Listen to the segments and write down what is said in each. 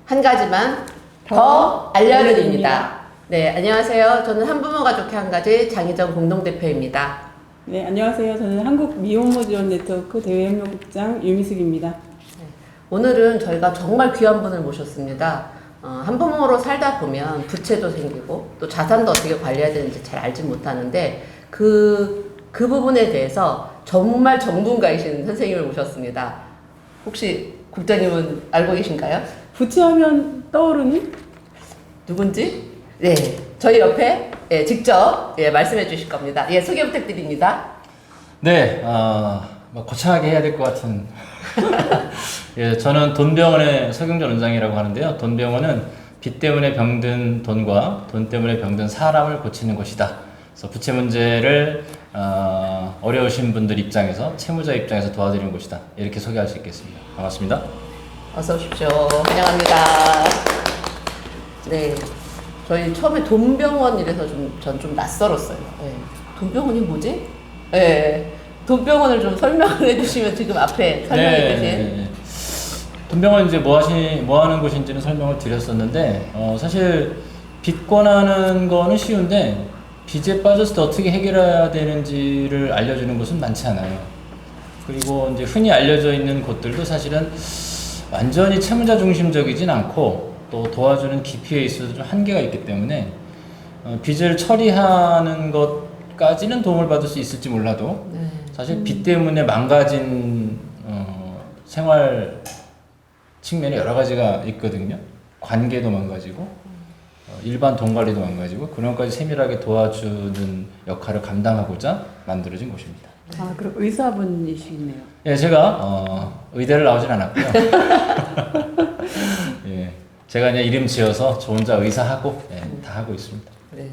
한 가지만 더 알려드립니다. 네, 안녕하세요. 저는 한부모 가족회 한 가지 장희정 공동대표입니다. 네, 안녕하세요. 저는 한국 미혼모 지원 네트워크 대외협력국장 유미숙입니다. 오늘은 저희가 정말 귀한 분을 모셨습니다. 한부모로 살다 보면 부채도 생기고 또 자산도 어떻게 관리해야 되는지 잘 알지 못하는데 그 부분에 대해서 정말 전문가이신 선생님을 모셨습니다. 혹시 국장님은 알고 계신가요? 부채하면 떠오르는? 누군지? 네, 저희 옆에 직접 말씀해 주실 겁니다. 소개 부탁드립니다. 네, 뭐 거창하게 해야 될 것 같은. 저는 돈병원의 서경전 원장이라고 하는데요. 돈병원은 빚 때문에 병든 돈과 돈 때문에 병든 사람을 고치는 곳이다. 그래서 부채 문제를 어려우신 분들 입장에서 채무자 입장에서 도와드리는 곳이다. 이렇게 소개할 수 있겠습니다. 반갑습니다. 어서 오십시오. 환영합니다. 네, 저희 처음에 돈병원 이래서 전 좀 낯설었어요. 네. 돈병원이 뭐지? 네. 돈병원을 좀 설명을 해주시면 지금 앞에 설명해 주신. 돈병원 이제 뭐 하는 곳인지는 설명을 드렸었는데, 사실 빚 권하는 거는 쉬운데, 빚에 빠졌을 때 어떻게 해결해야 되는지를 알려주는 곳은 많지 않아요. 그리고 이제 흔히 알려져 있는 곳들도 사실은 완전히 채무자 중심적이진 않고, 또 도와주는 깊이에 있어서 좀 한계가 있기 때문에, 빚을 처리하는 것까지는 도움을 받을 수 있을지 몰라도, 사실 빚 때문에 망가진 생활 측면에 여러 가지가 있거든요. 관계도 망가지고 일반 돈 관리도 망가지고 그런 것까지 세밀하게 도와주는 역할을 감당하고자 만들어진 곳입니다. 아, 그럼 의사분이시네요. 예, 제가 의대를 나오진 않았고요. 예, 제가 그냥 이름 지어서 저 혼자 의사하고 다 하고 있습니다. 네,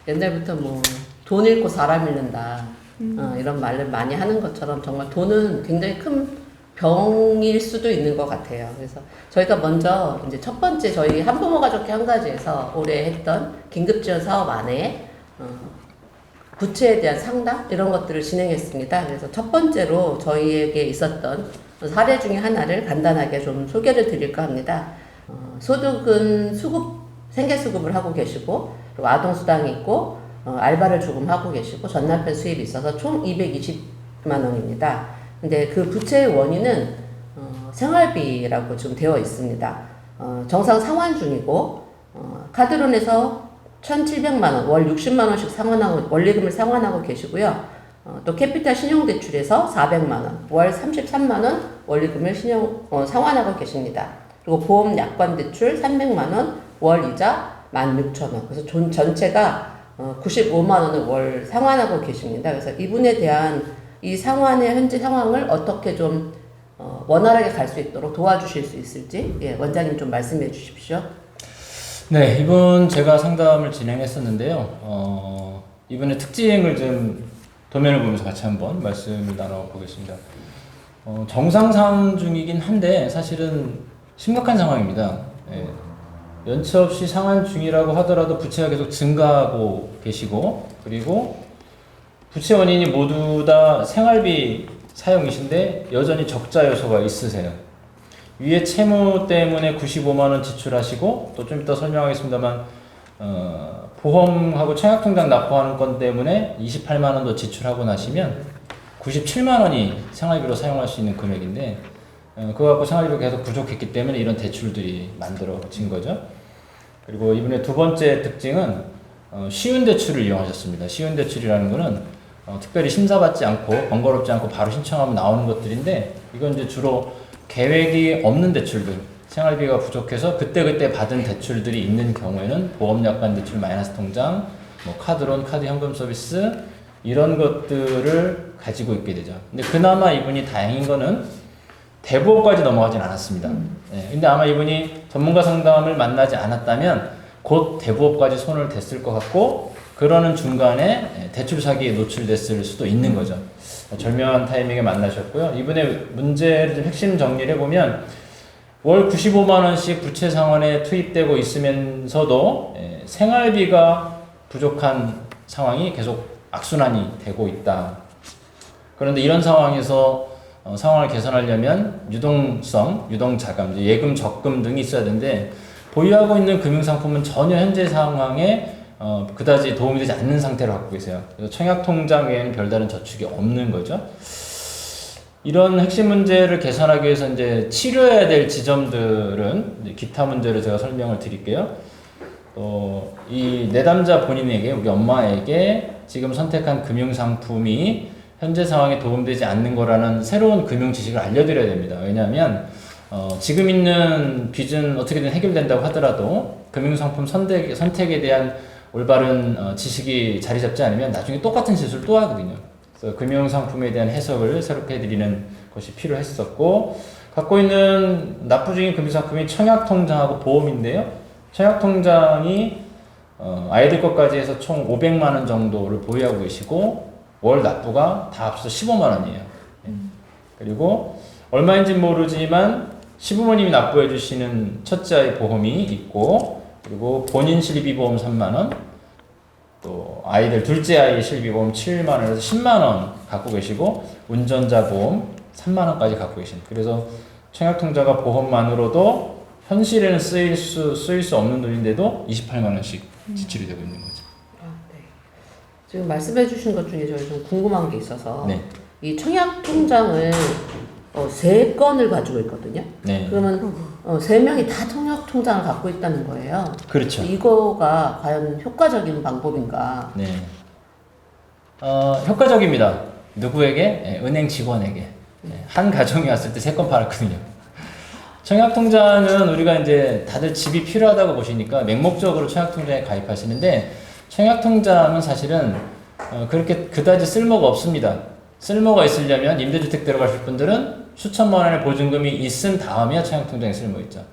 옛날부터 뭐 돈 잃고 사람 잃는다 이런 말을 많이 하는 것처럼 정말 돈은 굉장히 큰 병일 수도 있는 것 같아요. 그래서 저희가 먼저 이제 첫 번째 저희 한부모 가족회 한 가지에서 올해 했던 긴급지원 사업 안에 부채에 대한 상담 이런 것들을 진행했습니다. 그래서 첫 번째로 저희에게 있었던 사례 중에 하나를 간단하게 좀 소개를 드릴까 합니다. 소득은 생계수급을 하고 계시고 그리고 아동수당이 있고 알바를 조금 하고 계시고 전 남편 수입이 있어서 총 220만 원입니다. 근데 그 부채의 원인은 생활비라고 지금 되어 있습니다. 정상 상환 중이고 카드론에서 1,700만 원, 월 60만 원씩 원리금을 상환하고 계시고요. 또 캐피탈 신용대출에서 400만 원, 월 33만 원 원리금을 상환하고 계십니다. 그리고 보험 약관 대출 300만 원, 월 이자 16,000원. 그래서 전체가 95만 원을 월 상환하고 계십니다. 그래서 이분에 대한 이 상환의 현재 상황을 어떻게 좀 원활하게 갈 수 있도록 도와주실 수 있을지 원장님 좀 말씀해 주십시오. 네, 이분 제가 상담을 진행했었는데요. 이분의 특징을 좀 도면을 보면서 같이 한번 말씀을 나눠보겠습니다. 정상 상황 중이긴 한데 사실은 심각한 상황입니다. 연체 없이 상환 중이라고 하더라도 부채가 계속 증가하고 계시고 그리고 부채 원인이 모두 다 생활비 사용이신데 여전히 적자 요소가 있으세요. 위에 채무 때문에 95만 원 지출하시고 또 좀 이따 설명하겠습니다만 보험하고 청약통장 납부하는 건 때문에 28만 원 더 지출하고 나시면 97만 원이 생활비로 사용할 수 있는 금액인데 그거 갖고 생활비가 계속 부족했기 때문에 이런 대출들이 만들어진 거죠. 그리고 이분의 두 번째 특징은 쉬운 대출을 이용하셨습니다. 쉬운 대출이라는 거는 특별히 심사받지 않고 번거롭지 않고 바로 신청하면 나오는 것들인데 이건 이제 주로 계획이 없는 대출들, 생활비가 부족해서 그때그때 받은 대출들이 있는 경우에는 보험약관 대출 마이너스 통장, 뭐 카드론, 카드 현금 서비스 이런 것들을 가지고 있게 되죠. 근데 그나마 이분이 다행인 거는 대부업까지 넘어가진 않았습니다. 근데 아마 이분이 전문가 상담을 만나지 않았다면 곧 대부업까지 손을 댔을 것 같고 그러는 중간에 대출 사기에 노출됐을 수도 있는 거죠. 절묘한 타이밍에 만나셨고요. 이분의 문제를 좀 핵심 정리를 해보면 월 95만 원씩 부채 상환에 투입되고 있으면서도 생활비가 부족한 상황이 계속 악순환이 되고 있다. 그런데 이런 상황에서 상황을 개선하려면 유동성, 유동자금, 이제 예금, 적금 등이 있어야 되는데 보유하고 있는 금융상품은 전혀 현재 상황에 그다지 도움이 되지 않는 상태로 갖고 계세요. 그래서 청약통장 외에는 별다른 저축이 없는 거죠. 이런 핵심 문제를 개선하기 위해서 이제 치료해야 될 지점들은 이제 기타 문제를 제가 설명을 드릴게요. 이 내담자 본인에게, 우리 엄마에게 지금 선택한 금융상품이 현재 상황에 도움되지 않는 거라는 새로운 금융 지식을 알려드려야 됩니다. 왜냐하면 지금 있는 빚은 어떻게든 해결된다고 하더라도 금융상품 선택에 대한 올바른 지식이 자리 잡지 않으면 나중에 똑같은 실수를 또 하거든요. 그래서 금융상품에 대한 해석을 새롭게 해드리는 것이 필요했었고, 갖고 있는 납부 중인 금융상품이 청약통장하고 보험인데요. 청약통장이 아이들 것까지 해서 총 500만 원 정도를 보유하고 계시고 월 납부가 다 합쳐서 15만 원이에요. 그리고 얼마인지 모르지만 시부모님이 납부해 주시는 첫째 아이 보험이 있고, 그리고 본인 실비보험 3만 원, 또 아이들 둘째 아이 실비보험 7만 원에서 10만 원 갖고 계시고 운전자 보험 3만 원까지 갖고 계신. 그래서 청약통장과 보험만으로도 현실에는 쓰일 수 없는 돈인데도 28만 원씩 지출이 되고 있는 거죠. 네. 지금 말씀해 주신 것 중에 저희 좀 궁금한 게 있어서 네. 이 청약통장을 3건을 가지고 있거든요. 네. 그러면 3명이 다 청약통장을 갖고 있다는 거예요. 그렇죠. 이거가 과연 효과적인 방법인가? 네. 효과적입니다. 누구에게? 네, 은행 직원에게. 네, 한 가정이 왔을 때 3건 팔았거든요. 청약통장은 우리가 이제 다들 집이 필요하다고 보시니까 맹목적으로 청약통장에 가입하시는데, 청약통장은 사실은 그렇게 그다지 쓸모가 없습니다. 쓸모가 있으려면 임대주택 들어가실 분들은 수천만 원의 보증금이 있은 다음에야 청약통장에 쓸모 있죠.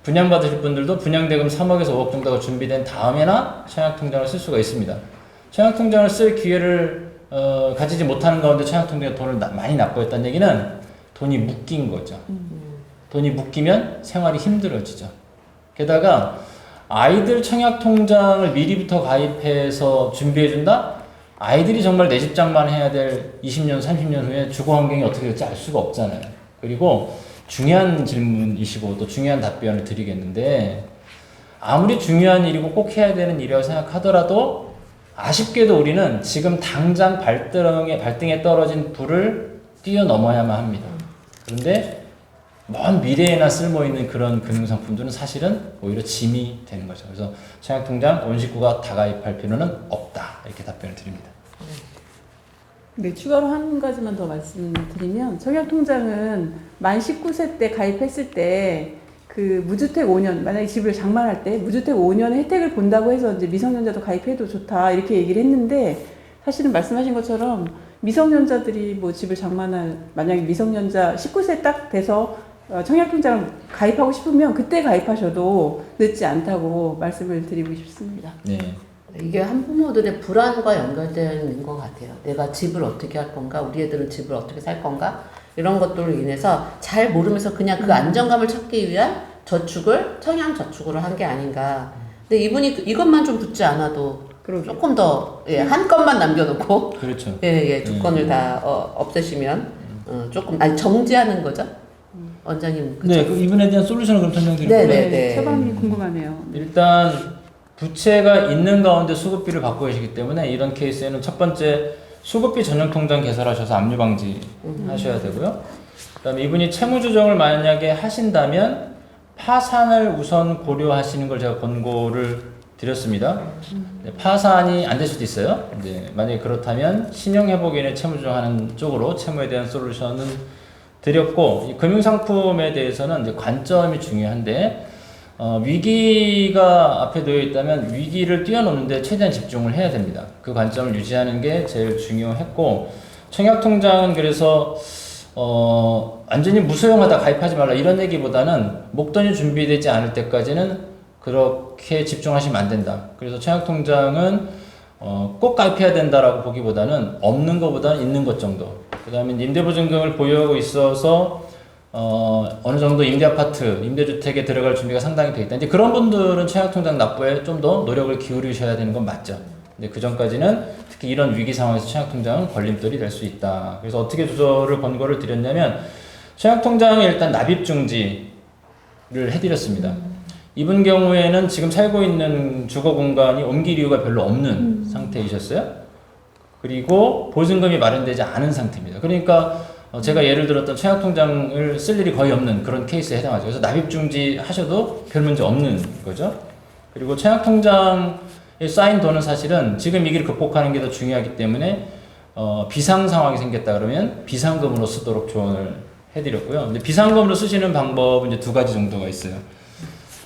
분양받으실 분들도 분양대금 3억에서 5억 정도가 준비된 다음에나 청약통장을 쓸 수가 있습니다. 청약통장을 쓸 기회를 가지지 못하는 가운데 청약통장에 돈을 많이 납부했다는 얘기는 돈이 묶인 거죠. 돈이 묶이면 생활이 힘들어지죠. 게다가 아이들 청약통장을 미리부터 가입해서 준비해준다? 아이들이 정말 내 집 장만해야 될 20년, 30년 후에 주거 환경이 어떻게 될지 알 수가 없잖아요. 그리고 중요한 질문이시고 또 중요한 답변을 드리겠는데, 아무리 중요한 일이고 꼭 해야 되는 일이라고 생각하더라도 아쉽게도 우리는 지금 당장 발등에 떨어진 불을 뛰어넘어야만 합니다. 그런데 먼 미래에나 쓸모있는 그런 금융상품들은 사실은 오히려 짐이 되는 거죠. 그래서 청약통장 온 식구가 다 가입할 필요는 없다, 이렇게 답변을 드립니다. 네, 추가로 한 가지만 더 말씀드리면, 청약통장은 만 19세 때 가입했을 때 그 무주택 5년, 만약에 집을 장만할 때 무주택 5년의 혜택을 본다고 해서 이제 미성년자도 가입해도 좋다 이렇게 얘기를 했는데, 사실은 말씀하신 것처럼 미성년자들이 뭐 집을 장만할, 만약에 미성년자 19세 딱 돼서 청약통장을 가입하고 싶으면 그때 가입하셔도 늦지 않다고 말씀을 드리고 싶습니다. 네. 이게 한부모들의 불안과 연결되는 것 같아요. 내가 집을 어떻게 할 건가? 우리 애들은 집을 어떻게 살 건가? 이런 것들로 인해서 잘 모르면서 그냥 그 안정감을 찾기 위한 저축을 청약 저축으로 한 게 아닌가. 근데 이분이 이것만 좀 붙지 않아도 조금 더 한 건만 남겨놓고 그렇죠. 두 건을 다 없애시면 조금 정지하는 거죠. 원장님. 그쵸? 네, 이분에 대한 솔루션을 그럼 설명드릴게요. 네. 처방이 궁금하네요. 일단 부채가 있는 가운데 수급비를 받고 계시기 때문에 이런 케이스에는 첫 번째 수급비 전용 통장 개설하셔서 압류 방지 하셔야 되고요. 그다음에 이분이 채무 조정을 만약에 하신다면 파산을 우선 고려하시는 걸 제가 권고를 드렸습니다. 네, 파산이 안 될 수도 있어요. 이제 만약에 그렇다면 신용회복인의 채무 조정하는 쪽으로 채무에 대한 솔루션은 드렸고, 이 금융상품에 대해서는 이제 관점이 중요한데, 위기가 앞에 놓여 있다면 위기를 뛰어넘는데 최대한 집중을 해야 됩니다. 그 관점을 유지하는 게 제일 중요했고, 청약통장은 그래서 완전히 무소용하다 가입하지 말라 이런 얘기보다는 목돈이 준비되지 않을 때까지는 그렇게 집중하시면 안 된다. 그래서 청약통장은 꼭 가입해야 된다라고 보기보다는 없는 것보다는 있는 것 정도. 그 다음에 임대보증금을 보유하고 있어서 어느 정도 임대아파트, 임대주택에 들어갈 준비가 상당히 돼 있다. 이제 그런 분들은 청약통장 납부에 좀 더 노력을 기울이셔야 되는 건 맞죠. 근데 그 전까지는 특히 이런 위기 상황에서 청약통장은 걸림돌이 될 수 있다. 그래서 어떻게 조절을 권고를 드렸냐면 청약통장에 일단 납입 중지를 해드렸습니다. 이분 경우에는 지금 살고 있는 주거 공간이 옮길 이유가 별로 없는 상태이셨어요. 그리고 보증금이 마련되지 않은 상태입니다. 그러니까 제가 예를 들었던 청약통장을 쓸 일이 거의 없는 그런 케이스에 해당하죠. 그래서 납입 중지 하셔도 별 문제 없는 거죠. 그리고 청약통장에 쌓인 돈은 사실은 지금 위기를 극복하는 게 더 중요하기 때문에 비상 상황이 생겼다 그러면 비상금으로 쓰도록 조언을 해드렸고요. 근데 비상금으로 쓰시는 방법은 이제 두 가지 정도가 있어요.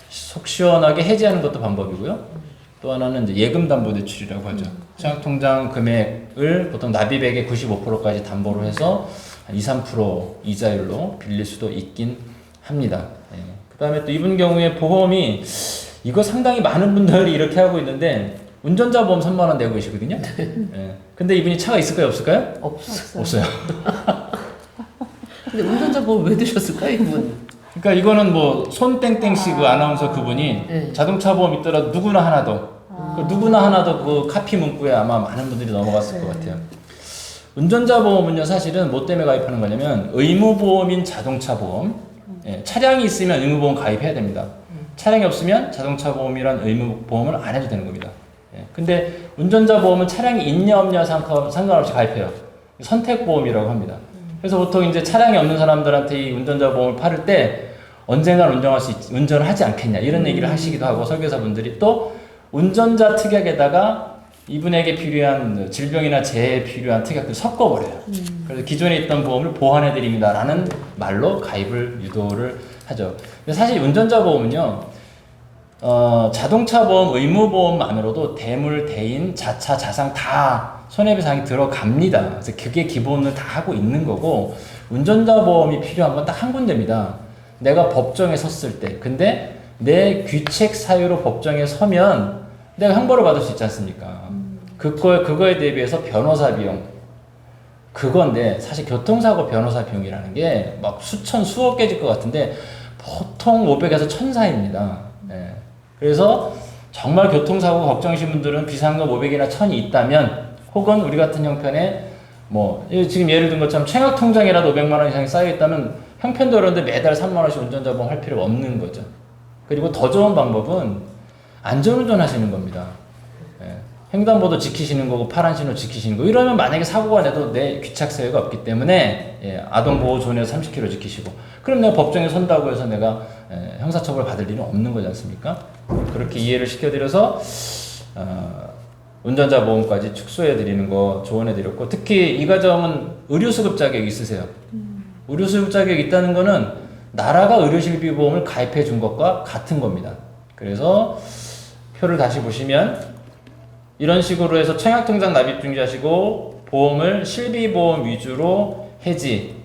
속 시원하게 해지하는 것도 방법이고요. 또 하나는 이제 예금담보대출이라고 하죠. 청약통장 금액을 보통 납입액의 95%까지 담보로 해서 한 2, 3% 이자율로 빌릴 수도 있긴 합니다. 예. 그 다음에 또 이분 경우에 보험이 이거 상당히 많은 분들이 이렇게 하고 있는데 운전자 보험 3만 원 내고 계시거든요. 예. 근데 이분이 차가 있을까요, 없을까요? 없어요. 근데 운전자 보험 왜 드셨을까요, 이분? 그러니까 이거는 뭐 손땡땡 씨 그 아나운서 그분이 네. 자동차 보험 있더라도 누구나 하나 더. 그 누구나 하나 더 그 카피 문구에 아마 많은 분들이 넘어갔을 것 같아요. 운전자 보험은요 사실은 뭐 때문에 가입하는 거냐면 의무보험인 자동차 보험. 예, 차량이 있으면 의무보험 가입해야 됩니다. 차량이 없으면 자동차 보험이란 의무보험을 안 해도 되는 겁니다. 예, 근데 운전자 보험은 차량이 있냐 없냐 상관없이 가입해요. 선택보험이라고 합니다. 그래서 보통 이제 차량이 없는 사람들한테 이 운전자 보험을 팔을 때 언젠간 운전을 하지 않겠냐 이런 얘기를 하시기도 하고 설계사분들이 또 운전자 특약에다가 이분에게 필요한 질병이나 재해에 필요한 특약들 섞어버려요. 그래서 기존에 있던 보험을 보완해드립니다 라는 말로 가입을 유도를 하죠. 근데 사실 운전자 보험은요 자동차 보험, 의무보험만으로도 대물, 대인, 자차, 자상 다 손해배상이 들어갑니다. 그래서 그게 기본을 다 하고 있는 거고 운전자 보험이 필요한 건 딱 한 군데입니다. 내가 법정에 섰을 때 근데 내 귀책 사유로 법정에 서면 내가 형벌을 받을 수 있지 않습니까? 그거에 대비해서 변호사 비용 그건데 사실 교통사고 변호사 비용이라는 게 막 수천 수억 개일 것 같은데 보통 500에서 1000 사이입니다. 예. 그래서 정말 교통사고 걱정이신 분들은 비상금 500이나 1000이 있다면 혹은 우리 같은 형편에 뭐 지금 예를 든 것처럼 청약통장이라도 500만 원 이상이 쌓여 있다면 형편도 어려운데 매달 3만 원씩 운전자 보험 할 필요가 없는 거죠. 그리고 더 좋은 방법은 안전운전 하시는 겁니다. 예. 횡단보도 지키시는 거고 파란 신호 지키시는 거 이러면 만약에 사고가 나도 내 귀착 사유가 없기 때문에 예, 아동보호존에서 30km 지키시고 그럼 내가 법정에 선다고 해서 내가 형사처벌 받을 일은 없는 거지 않습니까? 그렇게 이해를 시켜드려서 운전자 보험까지 축소해 드리는 거 조언해 드렸고 특히 이 가정은 의료수급 자격이 있으세요. 의료수급 자격이 있다는 거는 나라가 의료실비 보험을 가입해 준 것과 같은 겁니다. 그래서 표를 다시 보시면 이런 식으로 해서 청약통장 납입 중지하시고 보험을 실비보험 위주로 해지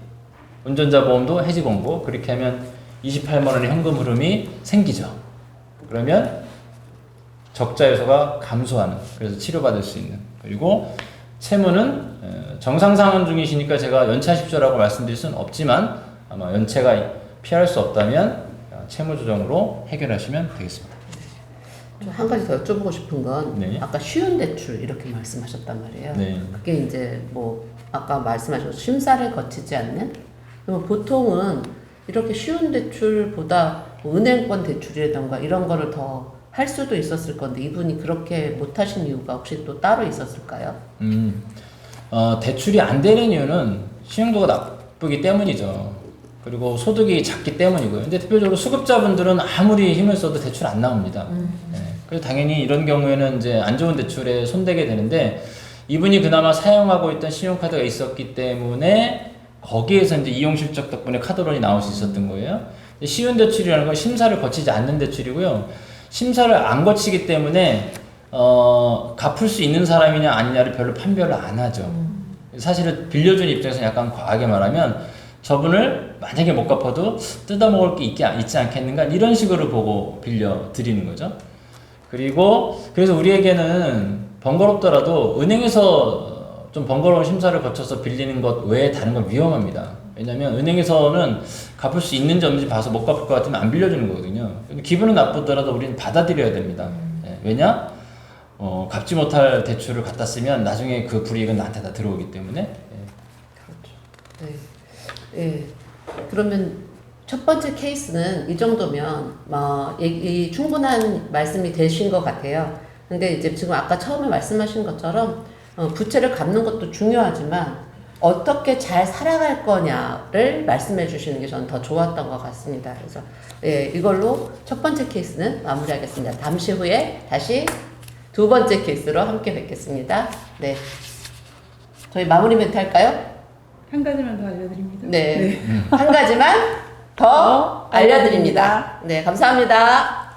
운전자 보험도 해지 권고 그렇게 하면 28만 원의 현금 흐름이 생기죠. 그러면 적자 요소가 감소하는 그래서 치료받을 수 있는 그리고 채무는 정상 상환 중이시니까 제가 연체하십시오라고 말씀드릴 수는 없지만 아마 연체가 피할 수 없다면 채무 조정으로 해결하시면 되겠습니다. 한 가지 더 여쭤보고 싶은 건 네. 아까 쉬운 대출 이렇게 말씀하셨단 말이에요. 네. 그게 이제 뭐 아까 말씀하신 심사를 거치지 않는 그러면 보통은 이렇게 쉬운 대출보다 뭐 은행권 대출이라던가 이런 거를 더 할 수도 있었을 건데 이분이 그렇게 못하신 이유가 혹시 또 따로 있었을까요? 대출이 안 되는 이유는 신용도가 나쁘기 때문이죠. 그리고 소득이 작기 때문이고요. 근데 대표적으로 수급자분들은 아무리 힘을 써도 대출 안 나옵니다. 네. 그래서 당연히 이런 경우에는 이제 안 좋은 대출에 손대게 되는데 이분이 그나마 사용하고 있던 신용카드가 있었기 때문에 거기에서 이제 이용 실적 덕분에 카드론이 나올 수 있었던 거예요. 쉬운 대출이라는 건 심사를 거치지 않는 대출이고요. 심사를 안 거치기 때문에 갚을 수 있는 사람이냐 아니냐를 별로 판별을 안 하죠. 사실은 빌려준 입장에서 약간 과하게 말하면 저분을 만약에 못 갚아도 뜯어먹을 게 있지 않겠는가 이런 식으로 보고 빌려 드리는 거죠. 그리고 그래서 우리에게는 번거롭더라도 은행에서 좀 번거로운 심사를 거쳐서 빌리는 것 외에 다른 건 위험합니다. 왜냐면 은행에서는 갚을 수 있는지 없는지 봐서 못 갚을 것 같으면 안 빌려주는 거거든요. 기분은 나쁘더라도 우리는 받아들여야 됩니다. 예, 왜냐? 갚지 못할 대출을 갖다 쓰면 나중에 그 불이익은 나한테 다 들어오기 때문에 그렇죠. 네. 예. 그러면 첫 번째 케이스는 이 정도면 이 충분한 말씀이 되신 것 같아요. 근데 이제 지금 아까 처음에 말씀하신 것처럼 부채를 갚는 것도 중요하지만 어떻게 잘 살아갈 거냐를 말씀해 주시는 게 저는 더 좋았던 것 같습니다. 그래서 예, 이걸로 첫 번째 케이스는 마무리하겠습니다. 잠시 후에 다시 두 번째 케이스로 함께 뵙겠습니다. 네. 저희 마무리 멘트 할까요? 한 가지만 더 알려드립니다. 네. 한 가지만 더 알려드립니다. 네, 감사합니다.